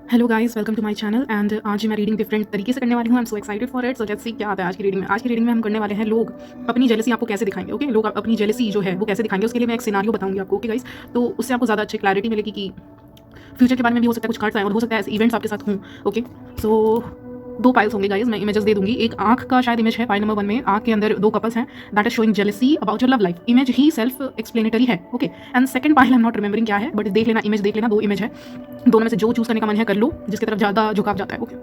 Hello guys, welcome to my channel. And आज मैं reading different तरीके से करने वाली हूँ। I am so excited for it. So let's see क्या आता है आज की रीडिंग में। आज की रीडिंग में हम करने वाले हैं लोग अपनी जेलसी आपको कैसे दिखाएंगे। ओके, लोग अपनी जेलसी जो है वो कैसे दिखाएंगे, उसके लिए मैं एक सिनारियो बताऊंगी आपको। ओके गाइस, तो उससे आपको ज़्यादा अच्छी क्लैरिटी मिलेगी कि फ्यूचर के बारे में भी हो सकता है कुछ कार्ड्स आए और हो सकता है ऐसे इवेंट्स आपके साथ हों। ओके, सो दो पाइल्स होंगे गाइस, मैं इमेजेस दे दूंगी। एक आंख का शायद इमेज है पाइल नंबर 1 में, आंख के अंदर दो कपल्स हैं, that is showing jealousy about your love life. Image ही सेल्फ एक्सप्लेनेटरी है। Okay, and second pile I am not remembering क्या है, बट देख लेना, इमेज देख लेना, दो इमेज है, दोनों में से जो चूज करने का मन है कर लो, जिसकी तरफ ज़्यादा झुकाव जाता है। ओके,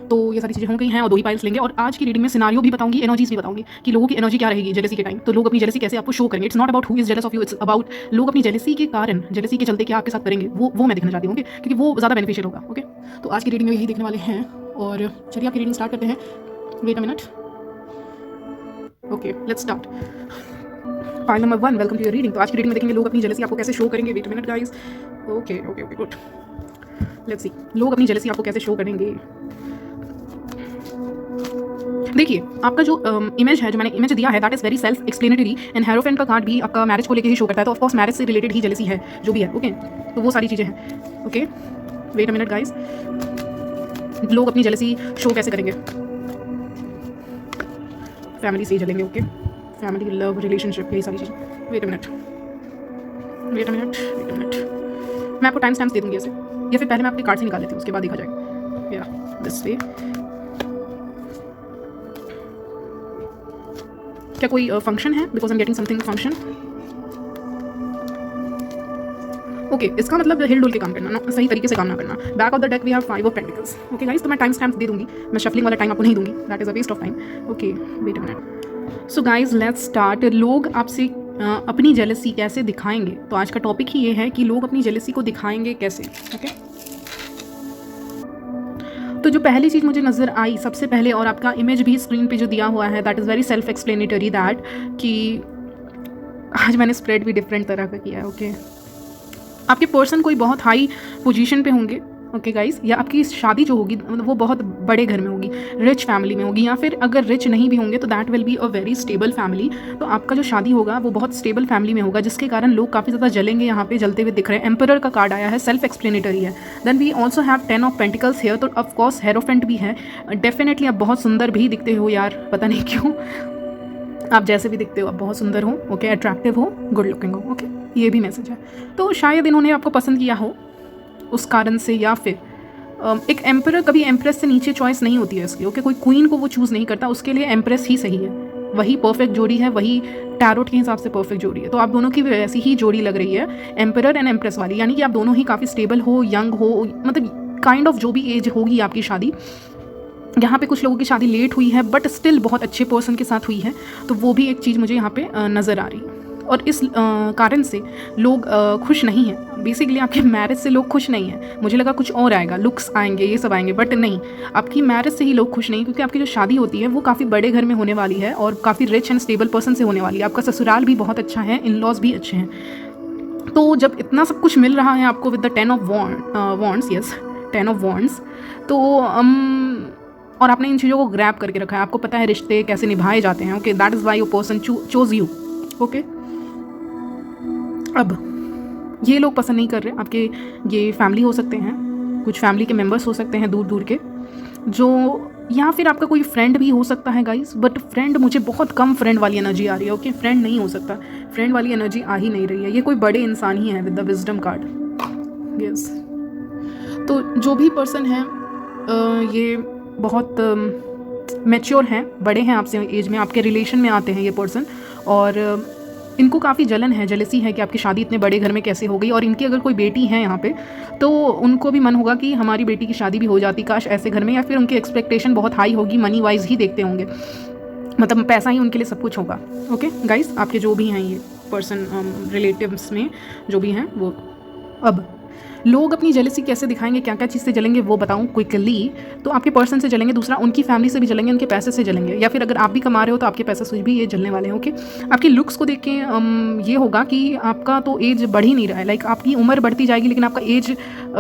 तो ये सारी चीज़ें हो गई हैं और दो ही पाइल्स लेंगे। और आज की रीडिंग में सिनारियो भी बताऊंगी, एनर्जीज भी बताऊंगी कि लोगों की एनर्जी क्या रहेगी जेलसी के टाइम। तो लोग अपनी जेलसी कैसे आपको शो करेंगे। It's not about who is jealous of you, it's about लोग अपनी जेलसी के कारण, जेलसी के चलते क्या आपके साथ करेंगे, वो मैं देखना चाहती हूँ। ओके, क्योंकि वो ज़्यादा बेनिफिशियल होगा। ओके, तो आज की रीडिंग में यही देखने वाले हैं और चलिए आपकी रीडिंग स्टार्ट करते हैं। Wait a minute. Okay, let's start. Pile number 1, welcome to your reading. तो आज की रीडिंग में देखेंगे लोग अपनी जेलसी आपको कैसे शो करेंगे। Wait a minute guys. Okay okay okay, good. Let's see लोग अपनी जेलसी आपको कैसे शो करेंगे। देखिए, आपका जो इमेज है, जो मैंने इमेज दिया है, that is very self explanatory. And hierophant का कार्ड भी आपका मैरिज को लेकर ही शो करता है, तो ऑफकोर्स मैरिज से रिलेटेड ही जेलसी है जो भी है। ओके, तो वो सारी चीज़ें हैं। Okay, wait a minute guys, लोग अपनी जेलसी शो कैसे करेंगे। फैमिली से ही जलेंगे। ओके, फैमिली, लव, रिलेशनशिप, यही सारी चीज़ें। Wait a minute, wait a minute, wait a minute, मैं आपको टाइम स्टैम्प्स दे दूँगी ऐसे, या फिर पहले मैं आपके कार्ड से निकाल लेती हूँ, उसके बाद देखा जाएगा। या दिस वे। क्या कोई फंक्शन है? Because I am getting something function. Okay, इसका मतलब हिल डुल के काम करना ना, सही तरीके से काम ना करना। Back of the deck we have 5 of pentacles. Okay guys, तो मैं टाइम स्टैम्प्स दे दूंगी, मैं शफलिंग वाला टाइम आपको नहीं दूंगी, that is a waste of time. Okay, wait a minute. So guys, let's start. लोग आपसे अपनी जेलसी कैसे दिखाएंगे, तो आज का टॉपिक ही ये है कि लोग अपनी जेलसी को दिखाएंगे कैसे। ओके, तो जो पहली चीज़ मुझे नज़र आई सबसे पहले, और आपका इमेज भी स्क्रीन पे जो दिया हुआ है, that is very self explanatory, that कि आज मैंने स्प्रेड भी डिफरेंट तरह का किया है। ओके, आपके पर्सन कोई बहुत हाई पोजीशन पे होंगे। ओके गाइस, या आपकी शादी जो होगी वो बहुत बड़े घर में होगी, रिच फैमिली में होगी, या फिर अगर रिच नहीं भी होंगे तो that will be a very stable family. तो आपका जो शादी होगा वो बहुत स्टेबल फैमिली में होगा, जिसके कारण लोग काफ़ी ज़्यादा जलेंगे। यहाँ पे जलते हुए दिख रहे हैं। एम्परर का कार्ड आया है, सेल्फ एक्सप्लेनेटरी है। Then we also have 10 of pentacles here, तो ऑफकोर्स हेरोफेंट भी है। डेफिनेटली आप बहुत सुंदर भी दिखते हो यार, पता नहीं क्यों, आप जैसे भी दिखते हो आप बहुत सुंदर हो। ओके, अट्रैक्टिव हो, गुड लुकिंग हो। ओके, ये भी मैसेज है। तो शायद इन्होंने आपको पसंद किया हो उस कारण से, या फिर एक एम्परर कभी एम्प्रेस से नीचे चॉइस नहीं होती है इसकी। ओके, कोई क्वीन को वो चूज़ नहीं करता, उसके लिए एम्प्रेस ही सही है, वही परफेक्ट जोड़ी है, वही टैरोट के हिसाब से परफेक्ट जोड़ी है। तो आप दोनों की वैसी ही जोड़ी लग रही है, एम्परर एंड एम्प्रेस वाली, यानी कि आप दोनों ही काफ़ी स्टेबल हो, यंग हो, मतलब काइंड ऑफ जो भी एज होगी आपकी शादी। यहाँ पे कुछ लोगों की शादी लेट हुई है बट स्टिल बहुत अच्छे पर्सन के साथ हुई है, तो वो भी एक चीज़ मुझे यहाँ पे नज़र आ रही है। और इस कारण से लोग खुश नहीं हैं। बेसिकली आपके मैरिज से लोग खुश नहीं हैं। मुझे लगा कुछ और आएगा, लुक्स आएंगे, ये सब आएंगे, बट नहीं, आपकी मैरिज से ही लोग खुश नहीं, क्योंकि आपकी जो शादी होती है वो काफ़ी बड़े घर में होने वाली है और काफ़ी रिच एंड स्टेबल पर्सन से होने वाली है। आपका ससुराल भी बहुत अच्छा है, इन लॉज भी अच्छे हैं। तो जब इतना सब कुछ मिल रहा है आपको with the 10 of wands, yes 10 of wands, तो और आपने इन चीज़ों को ग्रैब करके रखा है, आपको पता है रिश्ते कैसे निभाए जाते हैं। Okay, that is why your person chose you. Okay, अब ये लोग पसंद नहीं कर रहे आपके, ये फैमिली हो सकते हैं, कुछ फैमिली के मेंबर्स हो सकते हैं दूर दूर के, जो, या फिर आपका कोई फ्रेंड भी हो सकता है गाइस, बट फ्रेंड मुझे बहुत कम फ्रेंड वाली एनर्जी आ रही है। ओके, फ्रेंड नहीं हो सकता, फ्रेंड वाली एनर्जी आ ही नहीं रही है। ये कोई बड़े इंसान ही है with the wisdom card. Yes, तो जो भी पर्सन है ये बहुत मैच्योर हैं, बड़े हैं आपसे एज में, आपके रिलेशन में आते हैं ये पर्सन, और इनको काफ़ी जलन है, जेलसी है कि आपकी शादी इतने बड़े घर में कैसे हो गई। और इनकी अगर कोई बेटी है यहाँ पे, तो उनको भी मन होगा कि हमारी बेटी की शादी भी हो जाती काश ऐसे घर में, या फिर उनकी एक्सपेक्टेशन बहुत हाई होगी, मनी वाइज ही देखते होंगे, मतलब पैसा ही उनके लिए सब कुछ होगा। ओके गाइस, आपके जो भी हैं ये पर्सन रिलेटिव्स में जो भी हैं वो, अब लोग अपनी जेलसी कैसे दिखाएंगे, क्या क्या चीज़ से जलेंगे वो बताऊं क्विकली। तो आपके पर्सन से जलेंगे, दूसरा उनकी फैमिली से भी जलेंगे, उनके पैसे से जलेंगे, या फिर अगर आप भी कमा रहे हो तो आपके पैसे से भी ये जलने वाले हैं। ओके, आपकी लुक्स को देख के ये होगा कि आपका तो एज बढ़ ही नहीं रहा है, लाइक आपकी उम्र बढ़ती जाएगी लेकिन आपका एज,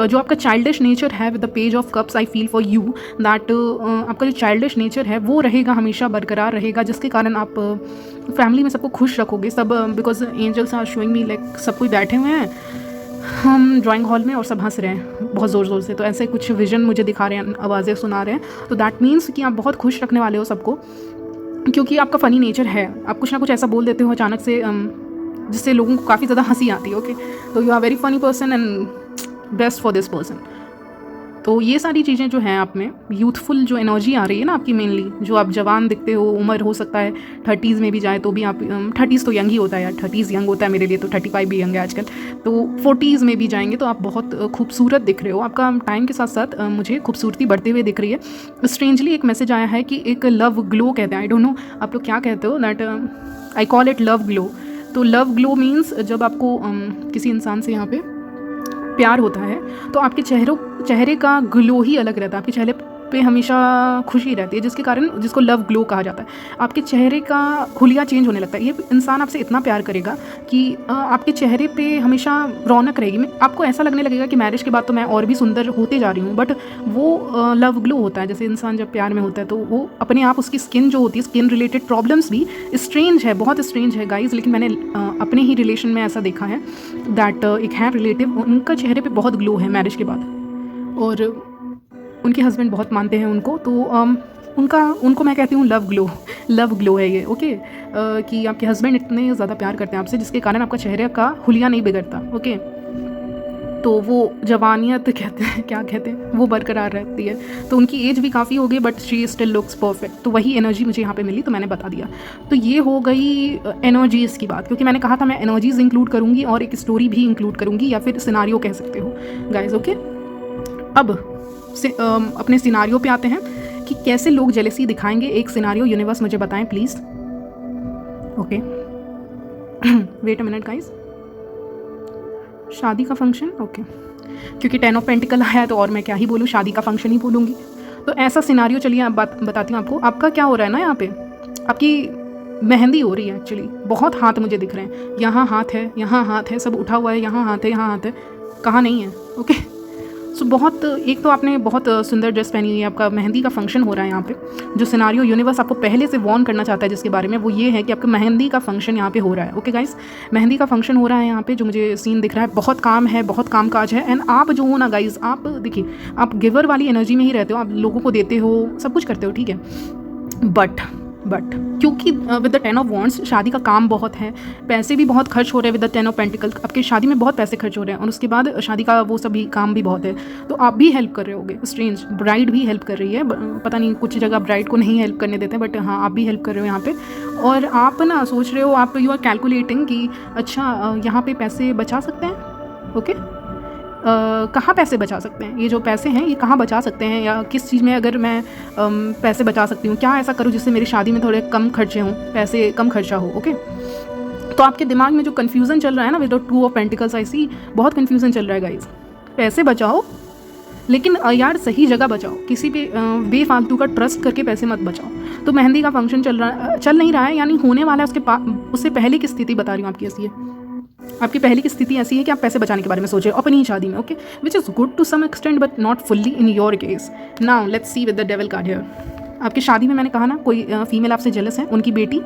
जो आपका चाइल्डिश नेचर है with the page of cups, I feel for you that आपका जो चाइल्डिश नेचर है वो रहेगा, हमेशा बरकरार रहेगा, जिसके कारण आप फैमिली में सबको खुश रखोगे सब, because angels are showing me like सब कोई बैठे हुए हैं हम ड्राइंग हॉल में और सब हंस रहे हैं बहुत ज़ोर ज़ोर से, तो ऐसे कुछ विजन मुझे दिखा रहे हैं, आवाज़ें सुना रहे हैं, तो दैट मीन्स कि आप बहुत खुश रखने वाले हो सबको, क्योंकि आपका फ़नी नेचर है। आप कुछ ना कुछ ऐसा बोल देते हो अचानक से जिससे लोगों को काफ़ी ज़्यादा हंसी आती है। ओके, तो you are very funny person and best for this person. तो ये सारी चीज़ें जो हैं आप में, यूथफुल जो एनर्जी आ रही है ना आपकी, मेनली जो आप जवान दिखते हो, उम्र हो सकता है 30s में भी जाए तो भी आप 30s तो यंग ही होता है यार, 30s यंग होता है मेरे लिए, तो 35 भी यंग है आजकल, तो 40s में भी जाएंगे तो आप बहुत खूबसूरत दिख रहे हो। आपका टाइम के साथ साथ मुझे खूबसूरती बढ़ते हुए दिख रही है। स्ट्रेंजली एक मैसेज आया है कि एक लव ग्लो कहते हैं, आई डोंट नो आप लोग क्या कहते हो, that I call it love glow. तो लव ग्लो मीन्स जब आपको किसी इंसान से यहाँ पे प्यार होता है तो आपके चेहरे का ग्लो ही अलग रहता है, आपके चेहरे पे हमेशा खुशी रहती है, जिसके कारण जिसको लव ग्लो कहा जाता है। आपके चेहरे का हुलिया चेंज होने लगता है। ये इंसान आपसे इतना प्यार करेगा कि आपके चेहरे पे हमेशा रौनक रहेगी। आपको ऐसा लगने लगेगा कि मैरिज के बाद तो मैं और भी सुंदर होते जा रही हूँ, बट वो लव ग्लो होता है। जैसे इंसान जब प्यार में होता है तो वो अपने आप, उसकी स्किन जो होती है, स्किन रिलेटेड प्रॉब्लम्स भी स्ट्रेंज है, बहुत स्ट्रेंज है गाइज, लेकिन मैंने अपने ही रिलेशन में ऐसा देखा है दैट एक है रिलेटिव, उनका चेहरे पे बहुत ग्लो है मैरिज के बाद, और उनके हस्बैंड बहुत मानते हैं उनको, तो उनको मैं कहती हूँ लव ग्लो है ये। ओके, कि आपके हस्बैंड इतने ज़्यादा प्यार करते हैं आपसे, जिसके कारण आपका चेहरे का हुलिया नहीं बिगड़ता। ओके, तो वो जवानियत कहते हैं, क्या कहते हैं, वो बरकरार रहती है। तो उनकी एज भी काफ़ी हो गई but she still looks perfect. तो वही एनर्जी मुझे यहाँ पे मिली, तो मैंने बता दिया। तो ये हो गई एनर्जीज़ की बात, क्योंकि मैंने कहा था मैं एनर्जीज़ इंक्लूड करूँगी और एक स्टोरी भी इंक्लूड करूँगी, या फिर सिनारियो कह सकते हो गाइज। ओके, अब अपने सिनारियो पे आते हैं कि कैसे लोग जेलेसी दिखाएंगे। एक सिनारियो यूनिवर्स मुझे बताएं please. Okay, wait a minute guys, शादी का फंक्शन, ओके, क्योंकि 10 ऑफ पेंटिकल आया है तो और मैं क्या ही बोलूँ, शादी का फंक्शन ही बोलूँगी। तो ऐसा सिनारियो, चलिए आप बताती हूँ आपको। आपका क्या हो रहा है ना, यहाँ पे आपकी मेहंदी हो रही है एक्चुअली। बहुत हाथ मुझे दिख रहे हैं, यहाँ हाथ है, यहाँ हाथ है, सब उठा हुआ है, यहाँ हाथ है, यहाँ हाथ है, कहाँ नहीं है। ओके, सो बहुत, एक तो आपने बहुत सुंदर ड्रेस पहनी हुई है, आपका मेहंदी का फंक्शन हो रहा है यहाँ पे। जो सिनारियो यूनिवर्स आपको पहले से वार्न करना चाहता है जिसके बारे में, वो ये है कि आपका मेहंदी का फंक्शन यहाँ पे हो रहा है। ओके गाइस, मेहंदी का फंक्शन हो रहा है यहाँ पे, जो मुझे सीन दिख रहा है। बहुत काम है, बहुत काम काज है, एंड आप जो हो ना गाइस, आप देखिए, आप गिवर वाली एनर्जी में ही रहते हो, आप लोगों को देते हो, सब कुछ करते हो, ठीक है, बट क्योंकि विद द 10 ऑफ वॉन्ड्स शादी का काम बहुत है, पैसे भी बहुत खर्च हो रहे हैं। विद द 10 ऑफ पेंटिकल आपकी शादी में बहुत पैसे खर्च हो रहे हैं, और उसके बाद शादी का वो सभी काम भी बहुत है। तो आप भी हेल्प कर रहे होगे, स्ट्रेंज ब्राइड भी हेल्प कर रही है, पता नहीं कुछ जगह ब्राइड को नहीं हेल्प करने देते, बट हाँ आप भी हेल्प कर रहे हो यहाँ पे। और आप ना सोच रहे हो, आप यू आर कैलकुलेटिंग कि अच्छा यहाँ पे पैसे बचा सकते हैं। ओके, कहाँ पैसे बचा सकते हैं, ये जो पैसे हैं ये कहाँ बचा सकते हैं, या किस चीज़ में अगर मैं पैसे बचा सकती हूँ, क्या ऐसा करूँ जिससे मेरी शादी में थोड़े कम खर्चे हों, पैसे कम खर्चा हो। ओके, तो आपके दिमाग में जो कन्फ्यूज़न चल रहा है ना विद द 2 ऑफ पेंटिकल्स, आई सी बहुत कन्फ्यूज़न चल रहा है गाइज। पैसे बचाओ, लेकिन यार सही जगह बचाओ, किसी पे बेफालतू का ट्रस्ट करके पैसे मत बचाओ। तो मेहंदी का फंक्शन चल नहीं रहा है, यानी होने वाला है, उससे पहले की स्थिति बता रही हूँ आपकी। ऐसी है आपकी पहले की स्थिति, ऐसी है कि आप पैसे बचाने के बारे में सोच रहे हो अपनी ही शादी में। Okay, which is good to some extent but not fully in your case. Now let's see with the devil card here. आपकी शादी में मैंने कहा ना, कोई फीमेल आपसे जेलस है, उनकी बेटी,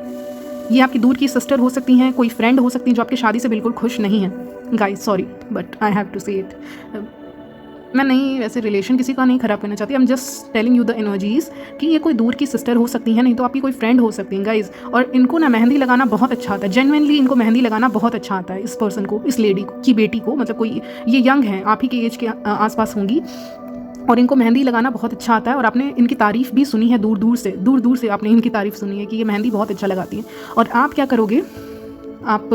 ये आपकी दूर की सिस्टर हो सकती हैं, कोई फ्रेंड हो सकती है जो आपकी शादी से बिल्कुल खुश नहीं है। Guys sorry but I have to say it. मैं नहीं, वैसे रिलेशन किसी का नहीं ख़राब करना चाहती, I am just telling you the energies कि ये कोई दूर की सिस्टर हो सकती है, नहीं तो आपकी कोई फ्रेंड हो सकती है गाइज। और इनको ना मेहंदी लगाना बहुत अच्छा आता है, जेन्युइनली इनको मेहंदी लगाना बहुत अच्छा आता है। इस पर्सन को, इस लेडी की बेटी को, मतलब कोई ये यंग है, आप ही के एज के आसपास होंगी, और इनको मेहंदी लगाना बहुत अच्छा आता है। और आपने इनकी तारीफ़ भी सुनी है, दूर दूर से आपने इनकी तारीफ़ सुनी है कि ये मेहंदी बहुत अच्छा लगाती है। और आप क्या करोगे, आप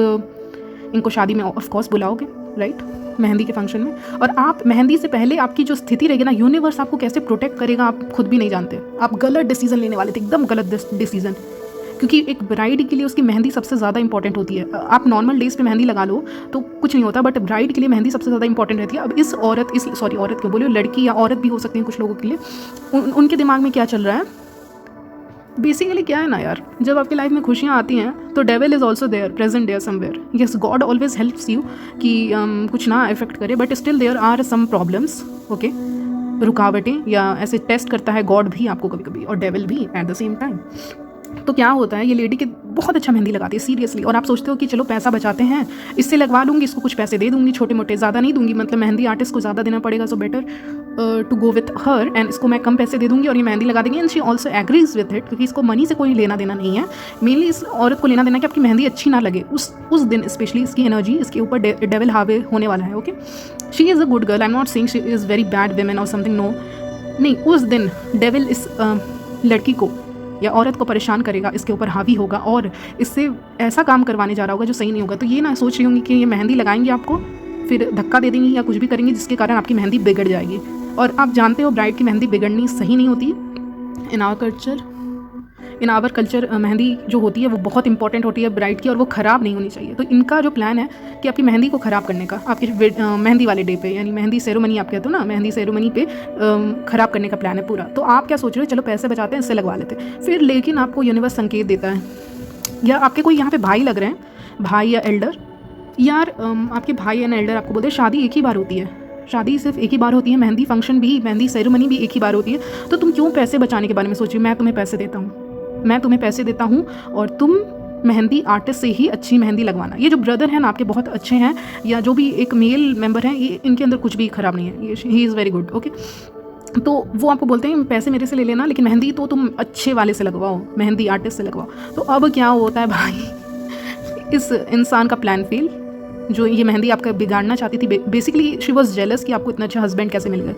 इनको शादी में ऑफ कोर्स बुलाओगे, राइट, मेहंदी के फंक्शन में। और आप मेहंदी से पहले आपकी जो स्थिति रहेगी ना, यूनिवर्स आपको कैसे प्रोटेक्ट करेगा आप खुद भी नहीं जानते। आप गलत डिसीजन लेने वाले थे, एकदम गलत डिसीजन, क्योंकि एक ब्राइड के लिए उसकी मेहंदी सबसे ज़्यादा इंपॉर्टेंट होती है। आप नॉर्मल डेज पे मेहंदी लगा लो तो कुछ नहीं होता, बट ब्राइड के लिए मेहंदी सबसे ज़्यादा इंपॉर्टेंट रहती है। अब औरत क्यों बोलिए, लड़की या औरत भी हो सकती है कुछ लोगों के लिए, उनके दिमाग में क्या चल रहा है बेसिकली, क्या है ना यार, जब आपकी लाइफ में खुशियाँ आती हैं तो devil is also there, present there somewhere. Yes, God always helps you कि कुछ ना इफेक्ट करे, but still there are some problems. Okay, रुकावटें या ऐसे टेस्ट करता है गॉड भी आपको कभी कभी, और डेविल भी एट द सेम टाइम। तो क्या होता है, ये लेडी के बहुत अच्छा मेहंदी लगाती है सीरियसली, और आप सोचते हो कि चलो पैसा बचाते हैं, इससे लगवा लूँगी, इसको कुछ पैसे दे दूँगी छोटे मोटे, ज़्यादा नहीं दूँगी, मतलब मेहंदी आर्टिस्ट को ज़्यादा देना पड़ेगा, so better to go with her, and इसको मैं कम पैसे दे दूँगी और ये मेहंदी लगा देंगी, and she also agrees with it, क्योंकि इसको मनी से कोई लेना देना नहीं है, मेनली इस औरत को लेना देना कि आपकी मेहंदी अच्छी ना लगे उस दिन, स्पेशली इसकी एनर्जी इसके ऊपर डेविल हावे होने वाला है। Okay, she is a good girl, I am not saying she is very bad women और समथिंग, नो, नहीं, उस दिन डेविल इस लड़की को या औरत को परेशान करेगा, इसके ऊपर हावी होगा और इससे ऐसा काम करवाने जा रहा होगा जो सही नहीं होगा। तो ये ना सोच रही होंगी कि ये मेहंदी लगाएंगे आपको, फिर धक्का दे देंगी या कुछ भी करेंगी जिसके कारण आपकी मेहंदी बिगड़ जाएगी, और आप जानते हो ब्राइड की मेहंदी बिगड़नी सही नहीं होती। इन आवर कल्चर मेहंदी जो होती है वो बहुत इंपॉर्टेंट होती है ब्राइड की, और वो ख़राब नहीं होनी चाहिए। तो इनका जो प्लान है कि आपकी मेहंदी को ख़राब करने का, आपकी मेहंदी वाले डे पे, यानी मेहंदी सेरेमनी आप कहते हो ना, मेहंदी सेरेमनी पे ख़राब करने का प्लान है पूरा। तो आप क्या सोच रहे हो, चलो पैसे बचाते हैं, इससे लगवा लेते हैं। फिर लेकिन आपको यूनिवर्स संकेत देता है, या आपके कोई यहाँ पे भाई लग रहे हैं, भाई या एल्डर, यार आपके भाई या एल्डर आपको बोलते हैं शादी एक ही बार होती है, शादी सिर्फ एक ही बार होती है, मेहंदी फंक्शन भी, मेहंदी सेरेमनी भी एक ही बार होती है, तो तुम क्यों पैसे बचाने के बारे में सोच रही हो? मैं तुम्हें पैसे देता हूँ और तुम मेहंदी आर्टिस्ट से ही अच्छी मेहंदी लगवाना। ये जो ब्रदर हैं ना आपके बहुत अच्छे हैं, या जो भी एक मेल मेंबर हैं, ये इनके अंदर कुछ भी ख़राब नहीं है, he is very good. Okay, तो वो आपको बोलते हैं पैसे मेरे से ले लेना, लेकिन मेहंदी तो तुम अच्छे वाले से लगवाओ, मेहंदी आर्टिस्ट से लगवाओ। तो अब क्या होता है भाई, इस इंसान का प्लान फेल, जो ये मेहंदी आपका बिगाड़ना चाहती थी, बेसिकली शी वॉज जेलस कि आपको इतना अच्छा हस्बैंड कैसे मिल गए,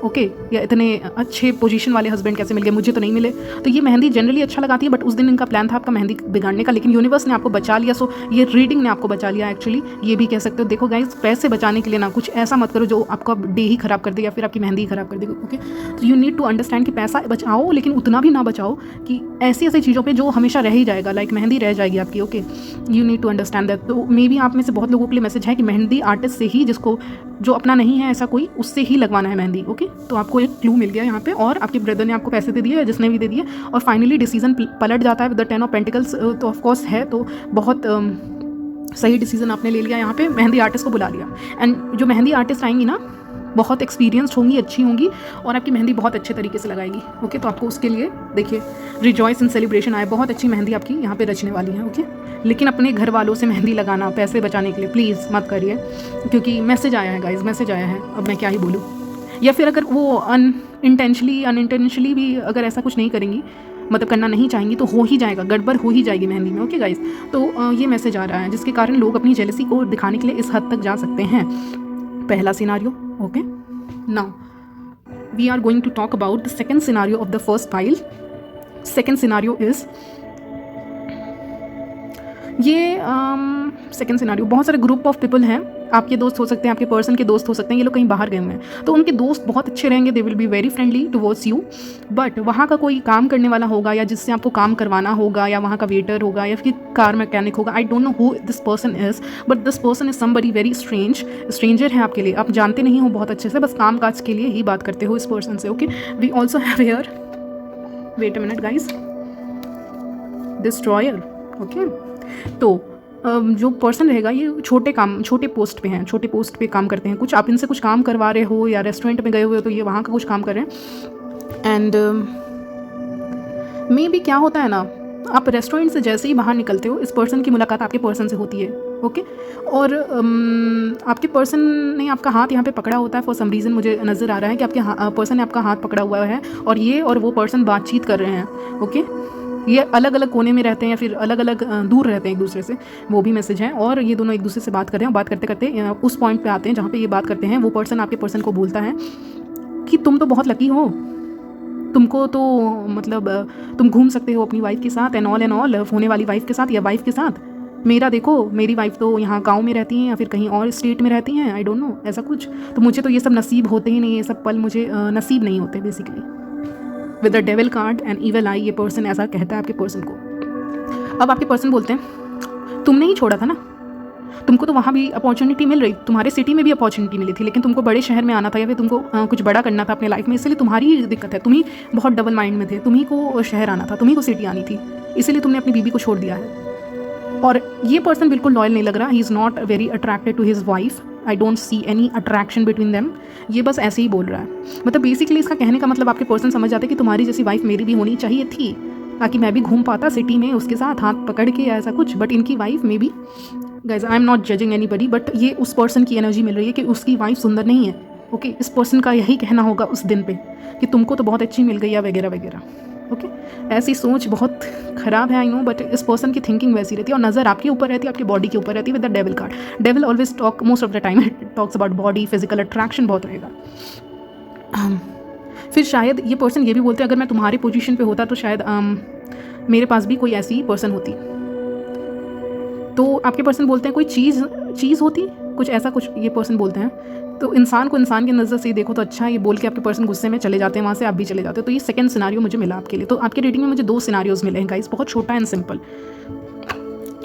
ओके, या इतने अच्छे पोजीशन वाले हस्बैंड कैसे मिल गए, मुझे तो नहीं मिले। तो ये मेहंदी जनरली अच्छा लगाती है, बट उस दिन इनका प्लान था आपका मेहंदी बिगाड़ने का, लेकिन यूनिवर्स ने आपको बचा लिया। सो ये रीडिंग ने आपको बचा लिया, एक्चुअली ये भी कह सकते हो। देखो गाइज, पैसे बचाने के लिए ना कुछ ऐसा मत करो जो आपका डे ही खराब कर दे या फिर आपकी मेहंदी खराब कर देगी। ओके, तो यू नीड टू अंडरस्टैंड कि पैसा बचाओ, लेकिन उतना भी ना बचाओ कि ऐसी चीज़ों पर जो हमेशा रह ही जाएगा, लाइक मेहंदी रह जाएगी आपकी। Okay, you need to understand that. तो मे बी आप में से बहुत लोगों के लिए मैसेज है कि मेहंदी आर्टिस्ट से ही, जिसको जो अपना नहीं है ऐसा कोई, उससे ही लगवाना है मेहंदी। ओके, तो आपको एक क्लू मिल गया यहाँ पे, और आपके ब्रदर ने आपको पैसे दे दिए, जिसने भी दे दिए, और फाइनली डिसीजन पलट जाता है विद द 10 ऑफ पेंटिकल्स। तो ऑफकोर्स है, तो बहुत सही डिसीजन आपने ले लिया यहाँ पे, मेहंदी आर्टिस्ट को बुला लिया। एंड जो मेहंदी आर्टिस्ट आएंगी ना, बहुत एक्सपीरियंस्ड होंगी, अच्छी होंगी, और आपकी मेहंदी बहुत अच्छे तरीके से लगाएगी। ओके, तो आपको उसके लिए देखिए रिजॉइस इन सेलिब्रेशन आए, बहुत अच्छी मेहंदी आपकी यहाँ पे रचने वाली है। ओके, लेकिन अपने घर वालों से मेहंदी लगाना पैसे बचाने के लिए प्लीज़ मत करिए, क्योंकि मैसेज आया है गाइज, मैसेज आया है, अब मैं क्या ही बोलूँ। या फिर अगर वो अनइंटेंशनली भी अगर ऐसा कुछ नहीं करेंगी, मतलब करना नहीं चाहेंगी, तो हो ही जाएगा, गड़बड़ हो ही जाएगी मेहंदी में। ओके गाइज, तो ये मैसेज आ रहा है जिसके कारण लोग अपनी जेलसी को दिखाने के लिए इस हद तक जा सकते हैं। पहला scenario. Okay, now we are going to talk about the second scenario of the first file. Second scenario is ये सेकेंड सिनारियो, बहुत सारे ग्रुप ऑफ पीपल हैं, आपके दोस्त हो सकते हैं, आपके पर्सन के दोस्त हो सकते हैं, ये लोग कहीं बाहर गए हुए हैं, तो उनके दोस्त बहुत अच्छे रहेंगे, they will be very friendly towards you, but वहाँ का कोई काम करने वाला होगा, या जिससे आपको काम करवाना होगा, या वहाँ का वेटर होगा, या फिर कार मैकेनिक होगा, आई don't know who this person is, but this person is somebody very stranger है आपके लिए, आप जानते नहीं हो बहुत अच्छे से, बस काम काज के लिए ही बात करते हो इस पर्सन से। Okay, we also have here, wait a minute guys, destroyer. Okay, तो जो पर्सन रहेगा ये छोटे पोस्ट पे हैं, छोटे पोस्ट पे काम करते हैं, कुछ आप इनसे कुछ काम करवा रहे हो, या रेस्टोरेंट में गए हुए हो तो ये वहाँ का कुछ काम कर रहे हैं। एंड मे बी क्या होता है ना, आप रेस्टोरेंट से जैसे ही बाहर निकलते हो, इस पर्सन की मुलाकात आपके पर्सन से होती है। ओके, और आपके पर्सन ने आपका हाथ यहाँ पे पकड़ा होता है, फॉर सम रीज़न मुझे नज़र आ रहा है कि आपके पर्सन ने आपका हाथ पकड़ा हुआ है, और ये और वो पर्सन बातचीत कर रहे हैं। ओके, ये अलग अलग कोने में रहते हैं, या फिर अलग अलग दूर रहते हैं एक दूसरे से, वो भी मैसेज है, और ये दोनों एक दूसरे से बात कर रहे हैं। बात करते करते उस पॉइंट पे आते हैं जहाँ पे ये बात करते हैं, वो पर्सन आपके पर्सन को बोलता है कि तुम तो बहुत लकी हो, तुमको तो मतलब तुम घूम सकते हो अपनी वाइफ के साथ, एंड ऑल होने वाली वाइफ के साथ, या वाइफ के साथ। मेरा देखो, मेरी वाइफ तो यहाँ गांव में रहती हैं, या फिर कहीं और स्टेट में रहती हैं, आई डोंट नो ऐसा कुछ, तो मुझे तो ये सब नसीब होते ही नहीं, ये सब पल मुझे नसीब नहीं होते basically. With the devil card and evil आई, ये पर्सन ऐसा कहता है आपके पर्सन को। अब आपके पर्सन बोलते हैं तुमने ही छोड़ा था ना, तुमको तो वहाँ भी अपॉर्चुनिटी मिल रही, तुम्हारे सिटी में भी अपॉर्चुनिटी मिली थी, लेकिन तुमको बड़े शहर में आना था, या फिर तुमको कुछ बड़ा करना था अपने लाइफ में, इसलिए तुम्हारी ही दिक्कत है, तुम ही बहुत डबल माइंड में थे, तुम्ही को शहर आना था, तुम्ही को सिटी आनी थी, इसीलिए तुमने अपनी बीबी को छोड़ दिया है। और ये पर्सन बिल्कुल लॉयल नहीं लग रहा, he is not very attracted to his wife, I don't see any attraction between them, ये बस ऐसे ही बोल रहा है। मतलब बेसिकली इसका कहने का मतलब आपके पर्सन समझ जाते हैं कि तुम्हारी जैसी वाइफ मेरी भी होनी चाहिए थी, ताकि मैं भी घूम पाता सिटी में उसके साथ हाथ पकड़ के या ऐसा कुछ। बट इनकी वाइफ में भी, guys I am not judging anybody, but ये उस पर्सन की एनर्जी मिल रही है कि उसकी वाइफ सुंदर नहीं है। ओके, इस पर्सन का यही कहना होगा उस दिन पे कि तुमको तो बहुत अच्छी मिल गई है वगैरह वगैरह। ओके, ऐसी सोच बहुत ख़राब है, आई नो, बट इस पर्सन की थिंकिंग वैसी रहती है और नज़र आपके ऊपर रहती है, आपकी बॉडी के ऊपर रहती है with the devil card. Devil always talk most of the time talks about body, physical attraction बहुत रहेगा। फिर शायद ये पर्सन ये भी बोलते हैं अगर मैं तुम्हारी पोजीशन पे होता तो शायद मेरे पास भी कोई ऐसी पर्सन होती। तो आपके पर्सन बोलते हैं कोई चीज़ होती, कुछ ऐसा कुछ ये पर्सन बोलते हैं। तो इंसान को इंसान की नज़र से देखो तो अच्छा, ये बोल के आपके पर्सन गुस्से में चले जाते हैं, वहाँ से आप भी चले जाते हो। तो ये सेकंड सिनारियो मुझे मिला आपके लिए। तो आपके रीडिंग में मुझे 2 सिनारियोज मिले हैं गाइस, बहुत छोटा एंड सिंपल।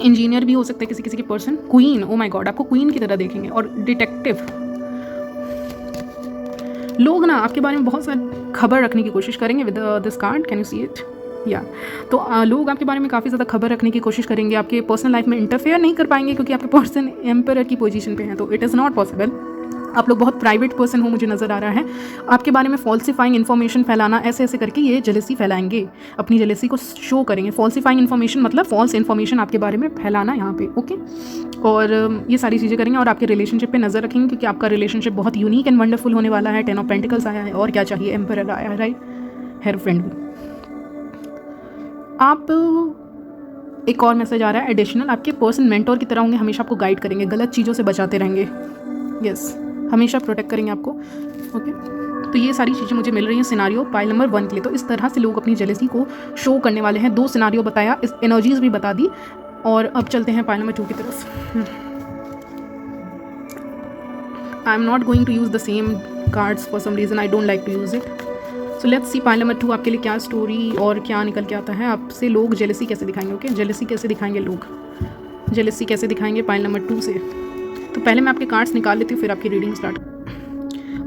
इंजीनियर भी हो सकता है किसी के person, queen, O my God, आपको क्वीन की तरह देखेंगे, और डिटेक्टिव। लोग ना आपके बारे में बहुत सारी खबर रखने की कोशिश करेंगे with this card, can you see it या। तो लोग आपके बारे में काफ़ी ज़्यादा खबर रखने की कोशिश करेंगे, आपके पर्सनल लाइफ में इंटरफेयर नहीं कर पाएंगे क्योंकि आपके पर्सन एम्परर की पोजीशन पे हैं, तो इट इज़ नॉट पॉसिबल। आप लोग बहुत प्राइवेट पर्सन हो, मुझे नज़र आ रहा है। आपके बारे में फॉल्सिफाइंग इन्फॉर्मेशन फैलाना, ऐसे ऐसे करके ये जेलसी फैलाएंगे, अपनी जेलसी को शो करेंगे। फॉल्सिफाइंग इन्फॉर्मेशन मतलब फॉल्स इन्फॉर्मेशन आपके बारे में फैलाना यहाँ पे, ओके। और ये सारी चीज़ें करेंगे और आपके रिलेशनशिप पे नज़र रखेंगे क्योंकि आपका रिलेशनशिप बहुत यूनिक एंड वंडरफुल होने वाला है। 10 ऑफ पेंटिकल्स आया है और क्या चाहिए, एम्परर आया है, राइट, हेयर फ्रेंड भी। आप एक और मैसेज आ रहा है एडिशनल, आपके पर्सन मेंटोर की तरह होंगे, हमेशा आपको गाइड करेंगे, गलत चीज़ों से बचाते रहेंगे, यस, हमेशा प्रोटेक्ट करेंगे आपको, ओके। तो ये सारी चीज़ें मुझे मिल रही हैं सिनारियो पाइल नंबर 1 के लिए। तो इस तरह से लोग अपनी जेलसी को शो करने वाले हैं। 2 सिनारियो बताया, इस एनर्जीज भी बता दी, और अब चलते हैं पाइल नंबर 2 की तरफ। I am not going to use the same cards for some reason, I don't like to use it. So let's see pile number 2 आपके लिए क्या स्टोरी और क्या निकल के आता है। आपसे लोग जेलसी कैसे दिखाएंगे, ओके, जेलसी कैसे दिखाएंगे लोग, जेलसी कैसे दिखाएंगे पाइल नंबर 2 से। तो पहले मैं आपके कार्ड्स निकाल लेती हूँ, फिर आपकी reading start.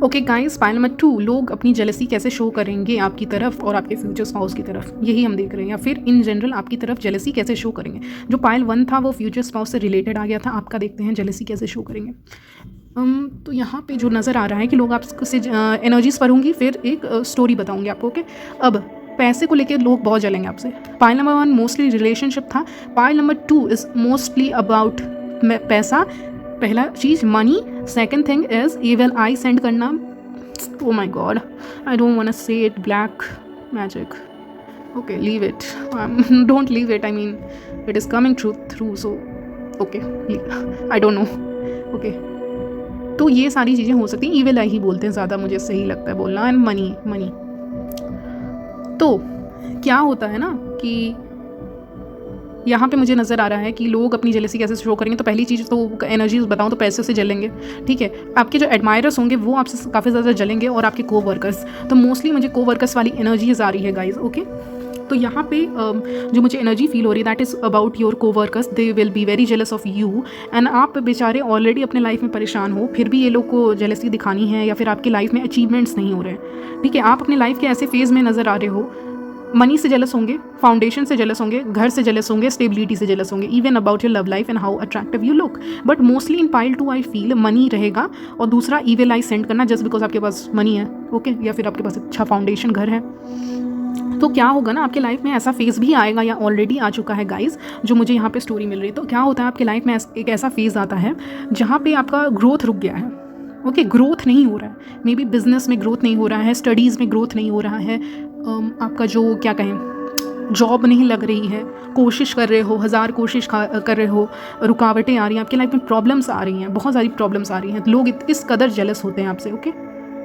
Okay guys, pile number 2, लोग अपनी जेलसी कैसे शो करेंगे आपकी तरफ और आपके फ्यूचर स्पाउस की तरफ, यही हम देख रहे हैं। या फिर इन जनरल आपकी तरफ जेलसी कैसे शो करेंगे। जो पाइल 1 था वो फ्यूचर स्पाउस से रिलेटेड आ गया था, आपका देखते हैं जेलसी कैसे शो करेंगे। तो यहाँ पे जो नज़र आ रहा है कि लोग आपसे एनर्जीज पढ़ूंगी, फिर एक स्टोरी बताऊंगी आपको, ओके। अब पैसे को लेकर लोग बहुत जलेंगे आपसे। पाइल नंबर 1 मोस्टली रिलेशनशिप था, pile number 2 is mostly about पैसा, पहला चीज़ money, second thing is evil eye send करना। Oh my god, I don't want to say it, black magic, okay, leave it, don't leave it, I mean it is coming through, so okay, I don't know, okay. तो ये सारी चीज़ें हो सकती हैं, evil आई ही बोलते हैं ज़्यादा, मुझे सही लगता है बोलना, एंड मनी। तो क्या होता है ना कि यहाँ पे मुझे नज़र आ रहा है कि लोग अपनी जेलसी कैसे शो करेंगे। तो पहली चीज़ तो एनर्जीज बताऊँ तो पैसे से जलेंगे, ठीक है। आपके जो एडमायरर्स होंगे वो आपसे काफ़ी ज़्यादा जलेंगे, और आपके को वर्कर्स, तो मोस्टली मुझे को वर्कर्स वाली एनर्जीज आ रही है गाइज, ओके। तो यहाँ पे जो मुझे एनर्जी फील हो रही है दैट इज़ अबाउट योर को workers, they will be very jealous of you, and आप बेचारे ऑलरेडी अपने लाइफ में परेशान हो, फिर भी ये लोग को जेलसी दिखानी है, या फिर आपकी लाइफ में अचीवमेंट्स नहीं हो रहे हैं, ठीक है। आप अपने लाइफ के ऐसे फेज़ में नज़र आ रहे हो, मनी से जेलस होंगे, फाउंडेशन से जेलस होंगे, घर से जेलस होंगे, स्टेबिलिटी से जेलस होंगे, even about your love life and how attractive you look. But mostly in pile 2 I feel money रहेगा, और दूसरा ईविल आई सेंड करना, जस्ट बिकॉज आपके पास मनी है, ओके, या फिर आपके पास अच्छा फाउंडेशन घर है। तो क्या होगा ना, आपके लाइफ में ऐसा फेज़ भी आएगा या ऑलरेडी आ चुका है गाइज, जो मुझे यहाँ पे स्टोरी मिल रही है। तो क्या होता है आपके लाइफ में एक ऐसा फेज़ आता है जहाँ पे आपका ग्रोथ रुक गया है, ओके, ग्रोथ नहीं हो रहा है, मे बी बिजनेस में ग्रोथ नहीं हो रहा है, स्टडीज़ में ग्रोथ नहीं हो रहा है, आपका जो क्या कहें जॉब नहीं लग रही है, कोशिश कर रहे हो, 1000 कोशिश कर रहे हो, रुकावटें आ रही हैं आपकी लाइफ में, प्रॉब्लम्स आ रही हैं, बहुत सारी प्रॉब्लम्स आ रही हैं। लोग इस कदर जेलस होते हैं आपसे, ओके,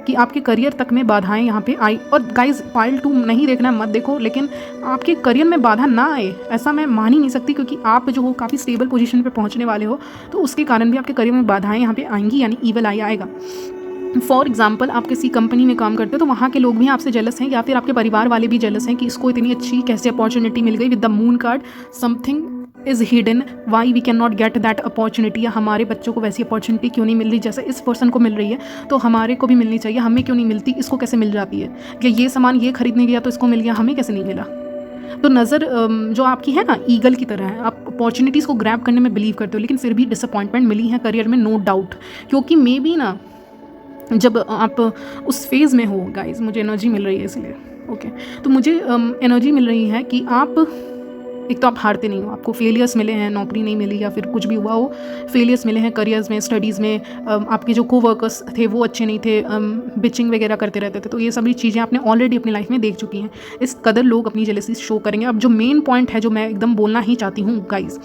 कि आपके करियर तक में बाधाएं यहाँ पे आई। और गाइज पाइल 2 नहीं देखना मत देखो, लेकिन आपके करियर में बाधा ना आए ऐसा मैं मान ही नहीं सकती, क्योंकि आप जो हो काफ़ी स्टेबल पोजीशन पे पहुँचने वाले हो, तो उसके कारण भी आपके करियर में बाधाएं यहाँ पे आएंगी, यानी ईविल आई आएगा। फॉर एग्जाम्पल, आप किसी कंपनी में काम करते हो तो वहाँ के लोग भी आपसे जेलस हैं, या फिर आपके परिवार वाले भी जेलस हैं कि इसको इतनी अच्छी कैसे अपॉर्चुनिटी मिल गई। With the moon card, something is hidden, why we can not get that opportunity, या हमारे बच्चों को वैसी अपॉर्चुनिटी क्यों नहीं मिल रही जैसे इस पर्सन को मिल रही है, तो हमारे को भी मिलनी चाहिए, हमें क्यों नहीं मिलती, इसको कैसे मिल जाती है, कि ये सामान ये खरीदने गया तो इसको मिल गया, हमें कैसे नहीं मिला। तो नज़र जो आपकी है ना ईगल की तरह है, आप अपॉर्चुनिटीज़ को ग्रैब करने में बिलीव करते हो, लेकिन फिर भी डिसअपॉइंटमेंट मिली है करियर में, नो डाउट, क्योंकि मे बी ना जब आप उस फेज़ में हो गाइज, मुझे एनर्जी मिल रही है इसलिए, ओके तो मुझे एनर्जी मिल रही है कि आप एक तो आप हारते नहीं हो, आपको फेलियर्स मिले हैं, नौकरी नहीं मिली या फिर कुछ भी हुआ हो, फेलियर्स मिले हैं करियर्स में, स्टडीज़ में, आपके जो कोवर्कर्स थे वो अच्छे नहीं थे, बिचिंग वगैरह करते रहते थे, तो ये सभी चीज़ें आपने ऑलरेडी अपनी लाइफ में देख चुकी हैं। इस कदर लोग अपनी जेलसी शो करेंगे। अब जो मेन पॉइंट है जो मैं एकदम बोलना ही चाहती हूँ गाइज,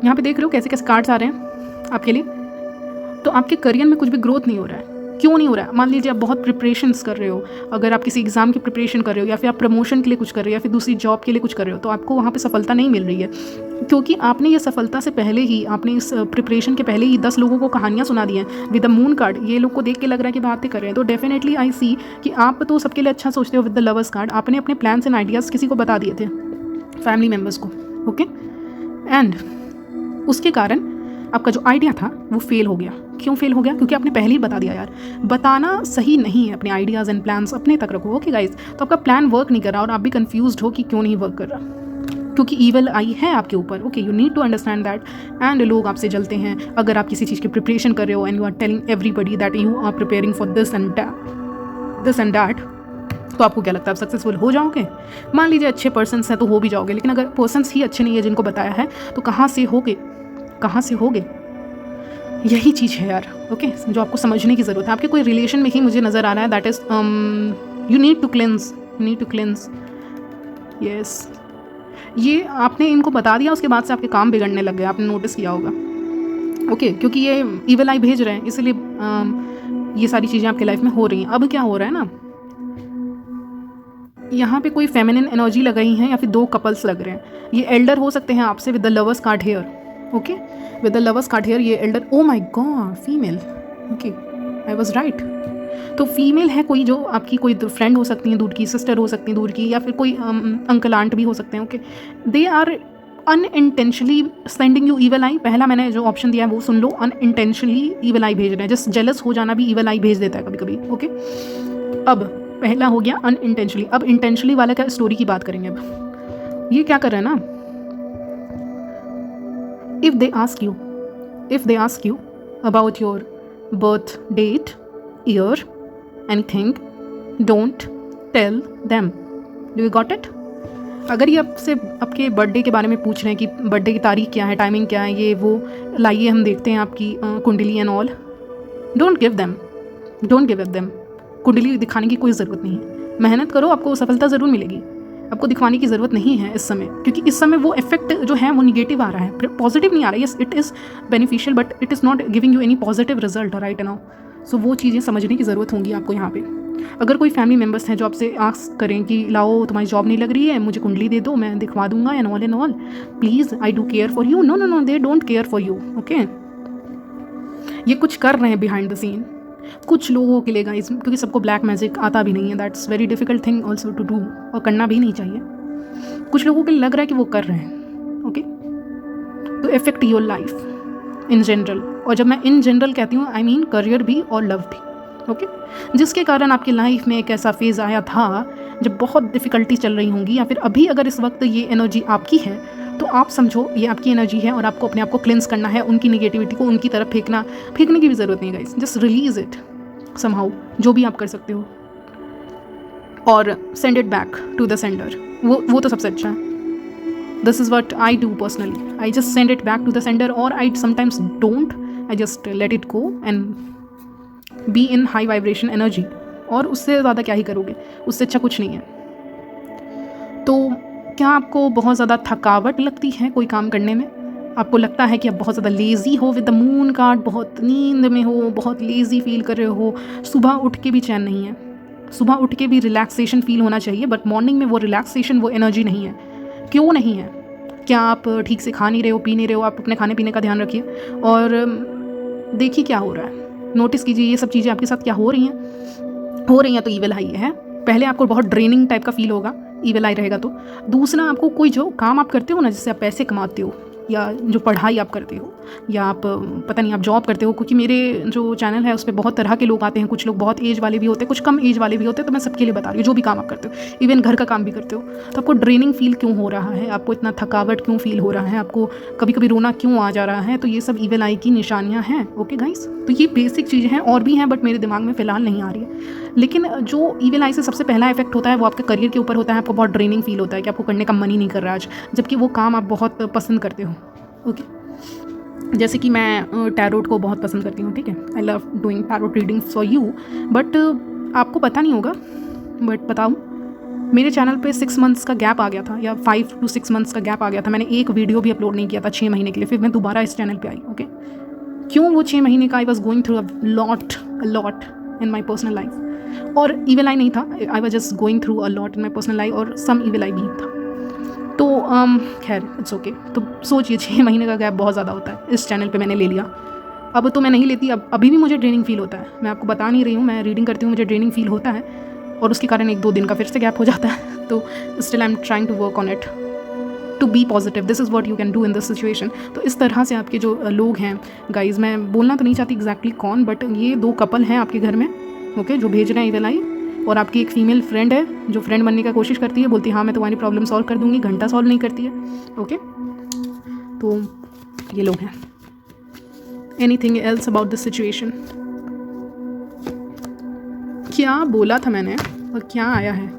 यहाँ पे देख रहे हो कैसे कैसे कार्ड्स आ रहे हैं आपके लिए। तो आपके करियर में कुछ भी ग्रोथ नहीं हो रहा है। क्यों नहीं हो रहा है? मान लीजिए आप बहुत प्रिपरेशंस कर रहे हो, अगर आप किसी एग्ज़ाम की प्रिपरेशन कर रहे हो या फिर आप प्रमोशन के लिए कुछ कर रहे हो या फिर दूसरी जॉब के लिए कुछ कर रहे हो, तो आपको वहाँ पे सफलता नहीं मिल रही है, क्योंकि आपने ये सफलता से पहले ही, आपने इस प्रिपरेशन के पहले ही 10 लोगों को कहानियाँ सुना दी हैं विद द मून कार्ड। ये लोग को देख के लग रहा है कि बातें कर रहे हैं, तो डेफिनेटली आई सी कि आप तो सबके लिए अच्छा सोचते हो विद द लवर्स कार्ड। आपने अपने प्लान्स एंड आइडियाज़ किसी को बता दिए थे, फैमिली मेम्बर्स को, ओके, एंड उसके कारण आपका जो आइडिया था वो फेल हो गया। क्यों फेल हो गया? क्योंकि आपने पहले ही बता दिया। यार बताना सही नहीं है, अपने आइडियाज़ एंड प्लान्स अपने तक रखो, ओके गाइज। तो आपका प्लान वर्क नहीं कर रहा और आप भी कंफ्यूज्ड हो कि क्यों नहीं वर्क कर रहा, क्योंकि ईवल आई है आपके ऊपर, okay, you need to understand that. And लोग आपसे जलते हैं अगर आप किसी चीज़ की प्रिपरेशन कर रहे हो and you are telling everybody that you are preparing for this and that, तो आपको क्या लगता है आप सक्सेसफुल हो जाओगे? मान लीजिए अच्छे पर्सन्स हैं तो हो भी जाओगे, लेकिन अगर पर्सन्स ही अच्छे नहीं है जिनको बताया है, तो कहाँ से होगे? यही चीज़ है यार, ओके, जो आपको समझने की ज़रूरत है। आपके कोई रिलेशन में ही मुझे नज़र आ रहा है, that is you need to cleanse, yes. ये आपने इनको बता दिया, उसके बाद से आपके काम बिगड़ने लग गए, आपने नोटिस किया होगा, ओके, क्योंकि ये ईवल आई भेज रहे हैं, इसलिए ये सारी चीज़ें आपकी लाइफ में हो रही हैं। अब क्या हो रहा है ना, यहाँ पे कोई फेमिनिन एनर्जी लग रही है या फिर 2 कपल्स लग रहे हैं। ये एल्डर हो सकते हैं आपसे with the lovers card here, okay, with the lovers card here ये elder, oh my god, female, okay, I was right. तो फीमेल है कोई, जो आपकी कोई फ्रेंड हो सकती है दूर की, सिस्टर हो सकती है दूर की, या फिर कोई अंकल आंट भी हो सकते हैं, okay. They are unintentionally sending you evil eye. पहला मैंने जो ऑप्शन दिया है वो सुन लो, अनइंटेंशनली ईवल आई भेज रहे हैं। जस्ट जेलस हो जाना भी ईवल आई भेज देता है कभी कभी, ओके। अब पहला हो गया अनइंटेंशनली, अब इंटेंशनली वाला का स्टोरी की बात करेंगे। अब ये क्या कर रहे हैं ना, if they ask you about your birth date, year, anything, don't tell them. Do you got it? अगर ये आपसे आपके बर्थडे के बारे में पूछ रहे हैं कि बर्थडे की तारीख क्या है, टाइमिंग क्या है, ये वो, लाइए हम देखते हैं आपकी कुंडली and all, don't give them. कुंडली दिखाने की कोई ज़रूरत नहीं है। मेहनत करो, आपको सफलता ज़रूर मिलेगी, आपको दिखवाने की ज़रूरत नहीं है इस समय, क्योंकि इस समय वो इफेक्ट जो है वो निगेटिव आ रहा है, पॉजिटिव नहीं आ रहा है। Yes, it is beneficial but it is not giving you any positive result right now. So वो चीज़ें समझने की ज़रूरत होंगी आपको यहाँ पे। अगर कोई फैमिली मेम्बर्स हैं जो आपसे आस्क करें कि लाओ तुम्हारी जॉब नहीं लग रही है, मुझे कुंडली दे दो, मैं दिखवा दूंगा and all, please I do care for you, no, they don't care for you, okay. ये कुछ कर रहे हैं बिहाइंड द सीन कुछ लोगों के लिए गाइस, क्योंकि सबको ब्लैक मैजिक आता भी नहीं है, that's very difficult thing also to do, और करना भी नहीं चाहिए। कुछ लोगों के लिए लग रहा है कि वो कर रहे हैं, ओके, तो effect your life in general. और जब मैं इन जनरल कहती हूँ, आई मीन करियर भी और लव भी, ओके, जिसके कारण आपकी लाइफ में एक ऐसा फेज़ आया था जब बहुत डिफ़िकल्टी चल रही होंगी, या फिर अभी अगर इस वक्त ये एनर्जी आपकी है तो आप समझो ये आपकी एनर्जी है और आपको अपने आप को क्लेंस करना है, उनकी निगेटिविटी को उनकी तरफ फेंकने की भी ज़रूरत नहीं guys, just release it somehow, जो भी आप कर सकते हो, और send it back to the sender. वो तो सबसे अच्छा है। This is what I do personally, I just send it back to the sender, और I sometimes don't, I just let it go and be in high vibration energy. और उससे ज़्यादा क्या ही करोगे, उससे अच्छा कुछ नहीं है। तो क्या आपको बहुत ज़्यादा थकावट लगती है कोई काम करने में? आपको लगता है कि आप बहुत ज़्यादा लेज़ी हो विद द मून कार्ड, बहुत नींद में हो, बहुत लेज़ी फील कर रहे हो, सुबह उठ के भी चैन नहीं है, सुबह उठ के भी रिलैक्सेशन फील होना चाहिए, बट मॉर्निंग में वो रिलैक्सेशन, वो एनर्जी नहीं है। क्यों नहीं है? क्या आप ठीक से खा नहीं रहे हो, पी नहीं रहे हो? आप अपने खाने पीने का ध्यान रखिए और देखिए क्या हो रहा है, नोटिस कीजिए ये सब चीज़ें आपके साथ क्या हो रही हैं तो ईविल आई है। पहले आपको बहुत ड्रेनिंग टाइप का फील होगा, ईविल आई रहेगा तो। दूसरा, आपको कोई जो काम आप करते हो ना, जिससे आप पैसे कमाते हो, या जो पढ़ाई आप करते हो, या आप पता नहीं आप जॉब करते हो, क्योंकि मेरे जो चैनल है उस पर बहुत तरह के लोग आते हैं, कुछ लोग बहुत एज वाले भी होते हैं, कुछ कम एज वाले भी होते हैं, तो मैं सबके लिए बता रही हूँ, जो भी काम आप करते हो, इवन घर का काम भी करते हो, तो आपको ड्रेनिंग फील क्यों हो रहा है, आपको इतना थकावट क्यों फील हो रहा है, आपको कभी कभी रोना क्यों आ जा रहा है, तो ये सब ईविल आई की निशानियाँ हैं, ओके गाइस। तो ये बेसिक चीज़ें हैं, और भी हैं बट मेरे दिमाग में फ़िलहाल नहीं आ रही है। लेकिन जो ईविल आई से सबसे पहला इफेक्ट होता है वो आपके करियर के ऊपर होता है। आपको बहुत ड्रेनिंग फील होता है कि आपको करने का मन ही नहीं कर रहा आज, जबकि वो काम आप बहुत पसंद करते हो। ओके, जैसे कि मैं टैरोट को बहुत पसंद करती हूँ, ठीक है, I love doing tarot readings for you. But आपको पता नहीं होगा, बट बताऊँ, मेरे चैनल पे 6 मंथ्स का गैप आ गया था, या 5 to 6 मंथ्स का गैप आ गया था। मैंने एक वीडियो भी अपलोड नहीं किया था 6 महीने के लिए। फिर मैं दोबारा इस चैनल पे आई। ओके, क्यों? वो 6 महीने का I was going through a lot in my personal life. और ईविल आई नहीं था, I was just going through a lot in my personal life, और सम ईविल आई भी था। तो खैर इट्स ओके। तो सोचिए 6 महीने का गैप बहुत ज़्यादा होता है। इस चैनल पे मैंने ले लिया। अब तो मैं नहीं लेती, अब अभी भी मुझे ड्रेनिंग फील होता है। मैं आपको बता नहीं रही हूँ, मैं रीडिंग करती हूँ, मुझे ड्रेनिंग फील होता है, और उसके कारण 1-2 दिन का फिर से गैप हो जाता है। तो still I am trying to work on it to be positive. This is what you can do in this situation. तो इस तरह से आपके जो लोग हैं गाइज, मैं बोलना तो नहीं चाहती एग्जैक्टली कौन, बट ये 2 कपल हैं आपके घर में, ओके, जो भेज रहे हैं ईविल आई। और आपकी एक फीमेल फ्रेंड है जो फ्रेंड बनने की कोशिश करती है, बोलती है हाँ मैं तुम्हारी प्रॉब्लम सॉल्व कर दूंगी, घंटा सॉल्व नहीं करती है। ओके, तो ये लोग हैं। Anything else about this situation? क्या बोला था मैंने और क्या आया है?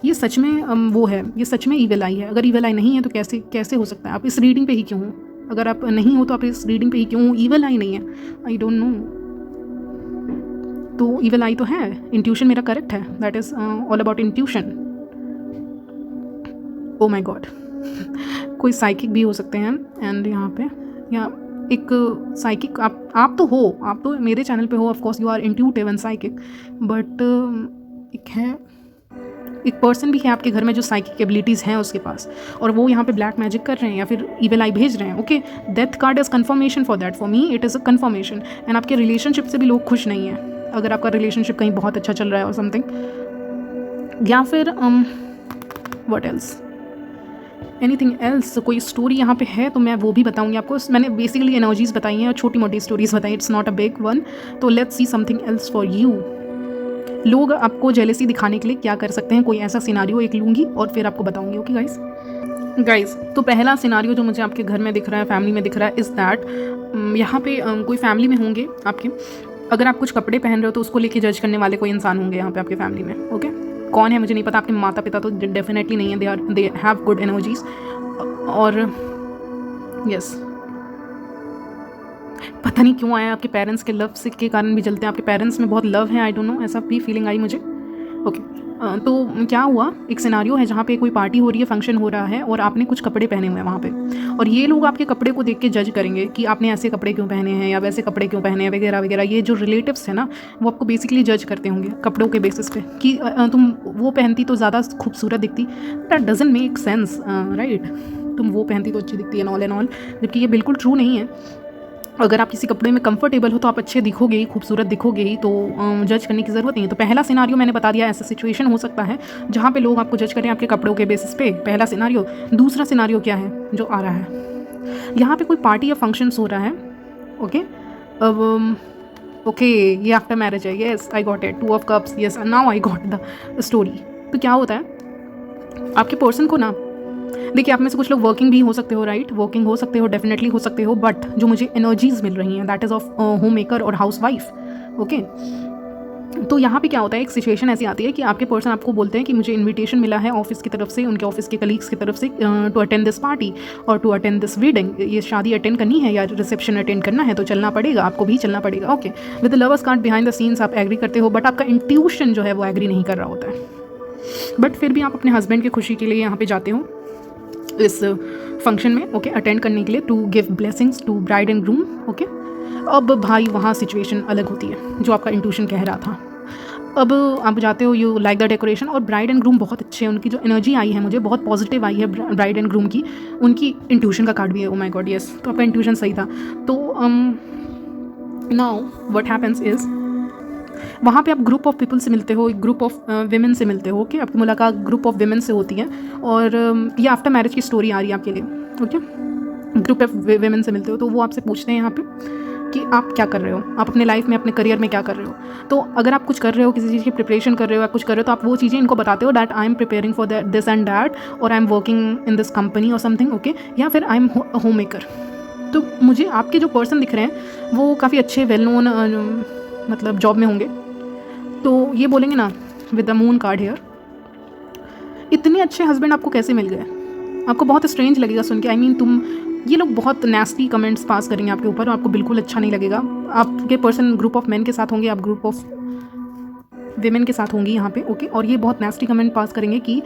ये सच में वो है, ये सच में ईविल आई है। अगर ईविल आई नहीं है तो कैसे हो सकता है? आप इस रीडिंग पे ही क्यों हो? अगर आप नहीं हो तो आप इस रीडिंग पे ही क्यों हो? ईविल आई नहीं है, आई डोंट नो। तो ईविल आई तो है, इंट्यूशन मेरा करेक्ट है, that is all about intuition. Oh my God, कोई साइकिक भी हो सकते हैं। एंड यहाँ पे या एक साइकिक आप तो हो, आप तो मेरे चैनल पे हो, of course you are intuitive and psychic, but एक पर्सन भी है आपके घर में जो साइकिक एबिलिटीज़ हैं उसके पास, और वो यहाँ पे ब्लैक मैजिक कर रहे हैं या फिर ईविल आई भेज रहे हैं। Okay, death card is confirmation for that, for me it is a confirmation. And आपके रिलेशनशिप से भी लोग खुश नहीं हैं। अगर आपका रिलेशनशिप कहीं बहुत अच्छा चल रहा है और समथिंग, या फिर व्हाट एल्स, एनीथिंग एल्स, कोई स्टोरी यहाँ पे है तो मैं वो भी बताऊँगी आपको। मैंने बेसिकली एनर्जीज बताई हैं और छोटी मोटी स्टोरीज बताई, it's not a big one. तो let's see something else for you. लोग आपको जेलेसी दिखाने के लिए क्या कर सकते हैं, कोई ऐसा सिनारियो एक लूँगी और फिर आपको बताऊँगी। ओके गाइस, तो पहला सिनारियो जो मुझे आपके घर में दिख रहा है, फैमिली में दिख रहा है, इज़ दैट यहाँ पे कोई फैमिली में होंगे आपके। अगर आप कुछ कपड़े पहन रहे हो तो उसको लेके जज करने वाले कोई इंसान होंगे यहाँ पे आपके फैमिली में। ओके, कौन है मुझे नहीं पता। आपके माता पिता तो डेफिनेटली नहीं है, दे हैव गुड एनर्जीज। और यस, पता नहीं क्यों आया, आपके पेरेंट्स के लव से के कारण भी जलते हैं, आपके पेरेंट्स में बहुत लव है, आई डोंट नो, ऐसा भी फीलिंग आई मुझे। ओके, तो क्या हुआ, एक सिनारियो है जहाँ पे कोई पार्टी हो रही है, फंक्शन हो रहा है, और आपने कुछ कपड़े पहने हुए हैं वहाँ पे, और ये लोग आपके कपड़े को देख के जज करेंगे कि आपने ऐसे कपड़े क्यों पहने हैं या वैसे कपड़े क्यों पहने हैं वगैरह वगैरह। ये जो रिलेटिव्स हैं ना, वो आपको बेसिकली जज करते होंगे कपड़ों के बेसिस पे कि तुम वो पहनती तो ज़्यादा खूबसूरत दिखती। That doesn't make sense, right? तुम वो पहनती तो अच्छी दिखती है, ऑल एंड ऑल, जबकि ये बिल्कुल ट्रू नहीं है। अगर आप किसी कपड़े में कंफर्टेबल हो तो आप अच्छे दिखोगे ही, खूबसूरत दिखोगे ही, तो जज करने की ज़रूरत नहीं है। तो पहला सिनारियो मैंने बता दिया, ऐसा सिचुएशन हो सकता है जहाँ पे लोग आपको जज करें आपके कपड़ों के बेसिस पे, पहला सिनारियो। दूसरा सिनारियो क्या है जो आ रहा है, यहाँ पे कोई पार्टी या फंक्शंस हो रहा है। ओके, अब ओके, ये आफ्टर मैरिज है, yes I got it, 2 of cups, yes now I got the story. तो क्या होता है, आपके पर्सन को ना, देखिए आप में से कुछ लोग वर्किंग भी हो सकते हो, राइट? वर्किंग हो सकते हो, डेफिनेटली हो सकते हो, बट जो मुझे एनर्जीज मिल रही हैं that is of home maker और हाउस वाइफ। ओके, तो यहाँ पे क्या होता है, एक सिचुएशन ऐसी आती है कि आपके पर्सन आपको बोलते हैं कि मुझे इनविटेशन मिला है ऑफिस की तरफ से, उनके ऑफिस के कलीग्स की तरफ से, टू अटेंड दिस पार्टी और टू अटेंड दिस वेडिंग। ये शादी अटेंड करनी है या रिसेप्शन अटेंड करना है तो चलना पड़ेगा, आपको भी चलना पड़ेगा। Okay, with the lovers card behind the scenes आप एग्री करते हो, बट आपका इंट्यूशन जो है वो एग्री नहीं कर रहा होता है। बट फिर भी आप अपने हस्बैंड की खुशी के लिए यहाँ पे जाते हो इस फंक्शन में, ओके, अटेंड करने के लिए, to give blessings to bride and groom. Okay, अब भाई वहाँ सिचुएशन अलग होती है जो आपका इंट्यूशन कह रहा था। अब आप जाते हो, यू लाइक द डेकोरेशन, और ब्राइड एंड ग्रूम बहुत अच्छे हैं, उनकी जो एनर्जी आई है मुझे बहुत पॉजिटिव आई है ब्राइड एंड ग्रूम की, उनकी इंट्यूशन का कार्ड भी है। ओ माय गॉड, यस, तो आपका इंट्यूशन सही था। तो नाउ व्हाट हैपेंस इज़, वहाँ पे आप ग्रुप ऑफ पीपल से मिलते हो, एक ग्रुप ऑफ विमेन से मिलते हो। ओके, आपकी मुलाकात ग्रुप ऑफ विमेन से होती है, और ये आफ्टर मैरिज की स्टोरी आ रही है आपके लिए। ओके, ग्रुप ऑफ विमेन से मिलते हो, तो वो आपसे पूछते हैं यहाँ पे कि आप क्या कर रहे हो, आप अपने लाइफ में, अपने करियर में क्या कर रहे हो। तो अगर आप कुछ कर रहे हो, किसी चीज़ की प्रिपरेशन कर रहे हो या कुछ कर रहे हो, तो आप वो चीज़ें इनको बताते हो, that I am preparing for this and that, और I am working in this company और समथिंग। ओके, या फिर आई एम होम मेकर। तो मुझे आपके जो पर्सन दिख रहे हैं वो काफ़ी अच्छे वेल नोन मतलब जॉब में होंगे, तो ये बोलेंगे ना with the moon card here, इतने अच्छे हस्बैंड आपको कैसे मिल गए? आपको बहुत स्ट्रेंज लगेगा सुन के। आई मीन तुम, ये लोग बहुत नेस्टी कमेंट्स पास करेंगे आपके ऊपर और आपको बिल्कुल अच्छा नहीं लगेगा। आपके पर्सन ग्रुप ऑफ मैन के साथ होंगे, आप ग्रुप ऑफ विमेन के साथ होंगी यहाँ पे, ओके। और ये बहुत नेस्टी कमेंट पास करेंगे कि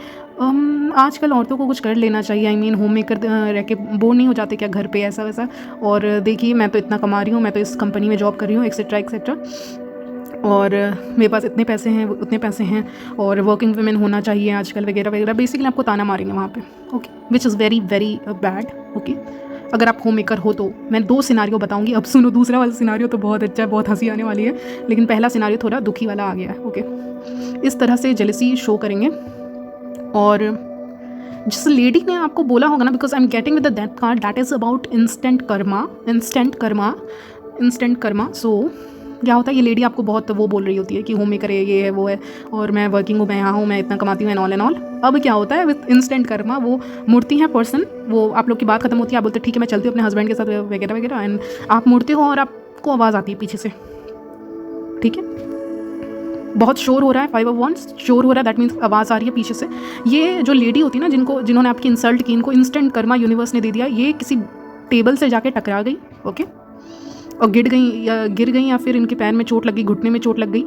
आजकल औरतों को कुछ कर लेना चाहिए। आई मीन होम मेकर रह के बोर नहीं हो जाते क्या घर पे, ऐसा वैसा। और देखिए मैं तो इतना कमा रही हूँ, मैं तो इस कंपनी में जॉब कर रही हूँ, एक्सेट्रा एक्सेट्रा, और मेरे पास इतने पैसे हैं, उतने पैसे हैं, और वर्किंग वुमेन होना चाहिए आजकल वगैरह वगैरह। बेसिकली आपको ताना मारेंगे वहाँ पे, okay, which is very very bad, okay. अगर आप होम मेकर हो तो मैं 2 सिनारियो बताऊंगी। अब सुनो, दूसरा वाला सिनारियो तो बहुत अच्छा है, बहुत हंसी आने वाली है, लेकिन पहला सिनारियो थोड़ा दुखी वाला आ गया है, ओके। इस तरह से जेलसी शो करेंगे। और जिस लेडी ने आपको बोला होगा ना, because I am getting with the death card, that is about instant karma, instant karma, instant karma. So क्या होता है, ये लेडी आपको बहुत वो बोल रही होती है कि होम मेकर है, ये है, वो है, और मैं वर्किंग हूँ, मैं यहाँ हूँ, मैं इतना कमाती हूँ, एंड ऑल। अब क्या होता है विथ इंस्टेंट कर्मा, वो मुड़ती हैं पर्सन, वो आप लोग की बात खत्म होती है, आप बोलते हैं ठीक है मैं चलती हूँ अपने हस्बैंड के साथ वगैरह वगैरह, एंड आप मुड़ते हो और आपको आवाज़ आती है पीछे से, ठीक है, बहुत शोर हो रहा है, 5 of Wands शोर हो रहा है, दैट मीन्स आवाज़ आ रही है पीछे से। ये जो लेडी होती है ना, जिन्होंने आपकी इंसल्ट की, इनको इंस्टेंट कर्मा यूनिवर्स ने दे दिया। ये किसी टेबल से जाके टकरा गई, ओके, और गिर गई या फिर इनके पैर में चोट लग गई, घुटने में चोट लग गई,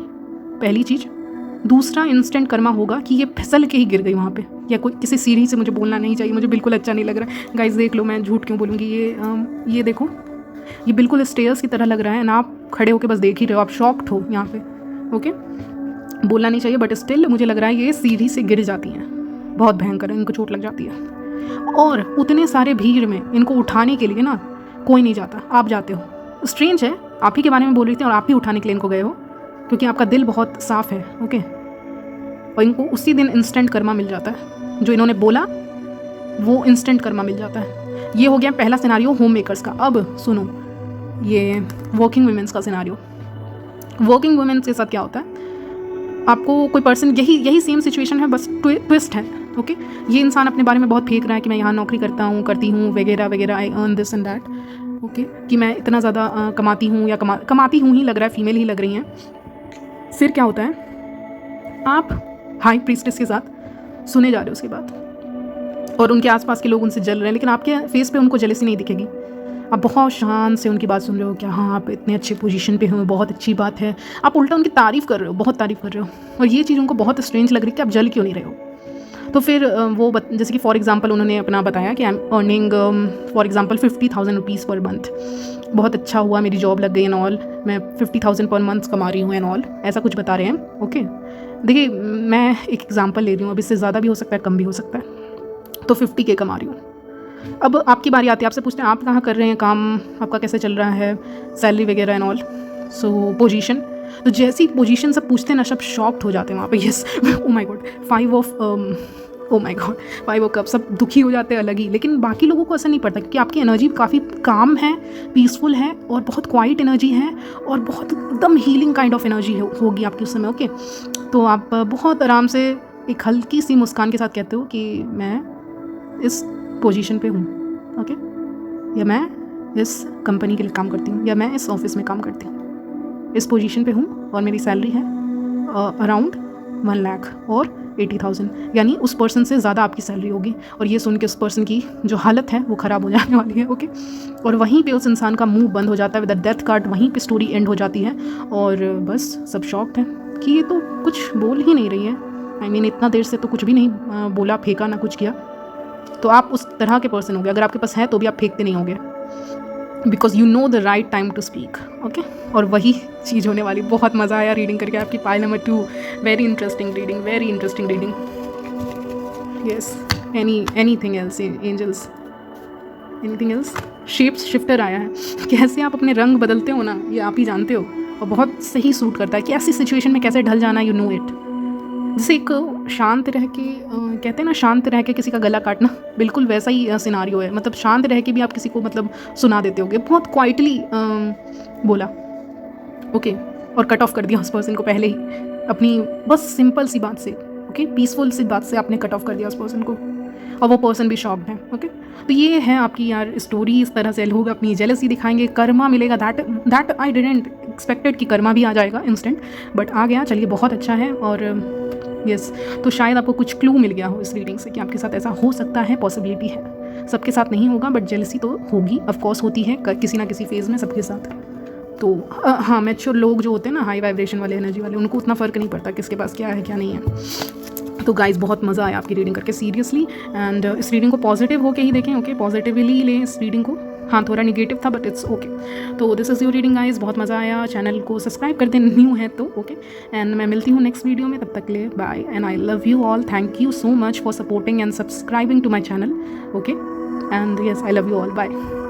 पहली चीज़। दूसरा इंस्टेंट कर्मा होगा कि ये फिसल के ही गिर गई वहाँ पे, या कोई किसी सीढ़ी से, मुझे बोलना नहीं चाहिए, मुझे बिल्कुल अच्छा नहीं लग रहा है गाइस, देख लो, मैं झूठ क्यों बोलूँगी। ये देखो, ये बिल्कुल स्टेयर्स की तरह लग रहा है, ना आप खड़े होकर बस देख ही रहे हो, आप शॉक्ड हो यहाँ पे, ओके। बोलना नहीं चाहिए, बट स्टिल मुझे लग रहा है ये सीढ़ी से गिर जाती हैं, बहुत भयंकर है, इनको चोट लग जाती है। और उतने सारे भीड़ में इनको उठाने के लिए ना कोई नहीं जाता, आप जाते हो। स्ट्रेंज है, आप ही के बारे में बोल रही थी और आप ही उठाने के लिए इनको गए हो, क्योंकि आपका दिल बहुत साफ़ है, ओके। और इनको उसी दिन इंस्टेंट कर्मा मिल जाता है, जो इन्होंने बोला वो इंस्टेंट कर्मा मिल जाता है। ये हो गया पहला सिनारियो होम मेकर्स का। अब सुनो, ये वर्किंग वुमेन्स का सिनारियो। वर्किंग वुमेन्स के साथ क्या होता है, आपको कोई पर्सन, यही सेम सिचुएशन है, बस ट्विस्ट है, ओके। ये इंसान अपने बारे में बहुत फेंक रहा है कि मैं यहाँ नौकरी करती हूँ वगैरह वगैरह, I earn this and that, okay, कि मैं इतना ज़्यादा कमाती हूँ, या कमाती हूँ ही लग रहा है, फीमेल ही लग रही हैं। फिर क्या होता है, आप हाई प्रीस्टेस के साथ सुने जा रहे हो उसके बाद, और उनके आसपास के लोग उनसे जल रहे हैं, लेकिन आपके फेस पे उनको जेलसी नहीं दिखेगी। आप बहुत शान से उनकी बात सुन रहे हो, क्या हाँ आप इतने अच्छे पोजीशन पे हो, बहुत अच्छी बात है, आप उल्टा उनकी तारीफ़ कर रहे हो, बहुत तारीफ़ कर रहे हो, और ये चीज़ उनको बहुत स्ट्रेंज लग रही है कि आप जल क्यों नहीं रहे हो। तो फिर वो जैसे कि फॉर एग्जांपल उन्होंने अपना बताया कि I am earning for example 50,000 rupees per month, बहुत अच्छा हुआ, मेरी जॉब लग गई एंड ऑल, मैं 50,000 पर मंथ कमा रही हूँ एंड ऑल, ऐसा कुछ बता रहे हैं, ओके। देखिए मैं एक एग्जांपल ले रही हूँ, अब इससे ज़्यादा भी हो सकता है, कम भी हो सकता है। तो 50K कमा रही हूँ। अब आपकी बारी आती है, आपसे पूछते हैं आप कहाँ कर रहे हैं काम, आपका कैसे चल रहा है, सैलरी वगैरह एंड ऑल, सो पोजीशन। तो जैसी पोजीशन सब पूछते हैं ना, सब शॉक्ड हो जाते हैं वहाँ पे, yes, O my God, 5 of cup, सब दुखी हो जाते हैं अलग ही। लेकिन बाकी लोगों को असर नहीं पड़ता, क्योंकि आपकी एनर्जी काफ़ी काम है, पीसफुल है, और बहुत क्वाइट एनर्जी है, और बहुत एकदम हीलिंग काइंड ऑफ एनर्जी होगी आपकी उस समय, ओके। तो आप बहुत आराम से एक हल्की सी मुस्कान के साथ कहते हो कि मैं इस पोजीशन पे हूँ, ओके, या मैं इस कंपनी के लिए काम करती हूँ, या मैं इस ऑफिस में काम करती हूँ, इस पोजीशन पे हूँ, और मेरी सैलरी है अराउंड 1 लाख और 80,000, यानी उस पर्सन से ज़्यादा आपकी सैलरी होगी। और ये सुन के उस पर्सन की जो हालत है वो ख़राब हो जाने वाली है, ओके। और वहीं पे उस इंसान का मुंह बंद हो जाता है विद द डेथ कार्ड, वहीं पे स्टोरी एंड हो जाती है, और बस सब शॉक्ड हैं कि ये तो कुछ बोल ही नहीं रही है। आई मीन इतना देर से तो कुछ भी नहीं बोला, फेंका ना कुछ किया। तो आप उस तरह के पर्सन होंगे, अगर आपके पास है तो भी आप फेंकते नहीं होंगे, because you know the right time to speak, okay. और वही चीज़ होने वाली। बहुत मज़ा आया रीडिंग करके आपकी pile number 2, very interesting reading, very interesting reading, yes. Anything else angels, anything else? Shapes shifter आया है, कैसे आप अपने रंग बदलते हो ना, ये आप ही जानते हो, और बहुत सही सूट करता है कि ऐसी सिचुएशन में कैसे ढल जाना, यू नो इट। जैसे एक शांत रह के कहते हैं ना, शांत रह के किसी का गला काटना, बिल्कुल वैसा ही सिनारियो है। मतलब शांत रह के भी आप किसी को मतलब सुना देते होगे, बहुत क्वाइटली बोला, ओके, और कट ऑफ कर दिया उस पर्सन को पहले ही, अपनी बस सिंपल सी बात से, ओके, पीसफुल सी बात से आपने कट ऑफ कर दिया उस पर्सन को। और वो पर्सन भी शॉक्ड है। ओके, तो ये है आपकी यार स्टोरी। इस तरह से लोग अपनी जेलसी दिखाएंगे, कर्मा मिलेगा। दैट आई डिडंट एक्सपेक्टेड कि कर्मा भी आ जाएगा इंस्टेंट, बट आ गया। चलिए, बहुत अच्छा है। और यस, तो शायद आपको कुछ क्लू मिल गया हो इस रीडिंग से कि आपके साथ ऐसा हो सकता है, पॉसिबिलिटी है। सबके साथ नहीं होगा, बट जेलसी तो होगी, ऑफकोर्स होती है किसी ना किसी फेज़ में सबके साथ। तो हाँ, मैच्योर लोग जो होते हैं ना, हाई वाइब्रेशन वाले, एनर्जी वाले, उनको उतना फ़र्क नहीं पड़ता किसके पास क्या है क्या नहीं है। तो गाइज़, बहुत मज़ा आया आपकी रीडिंग करके, सीरियसली। एंड इस रीडिंग को पॉजिटिव होके ही देखें। ओके, पॉजिटिवली लें इस रीडिंग को। हाँ, थोड़ा निगेटिव था, बट इट्स ओके। तो this is your reading guys, बहुत मज़ा आया। चैनल को सब्सक्राइब कर दें न्यू है तो। ओके, एंड मैं मिलती हूँ नेक्स्ट वीडियो में। तब तक ले bye, and I love you all. Thank you so much for supporting and subscribing to my channel. Okay, and yes, I love you all. Bye.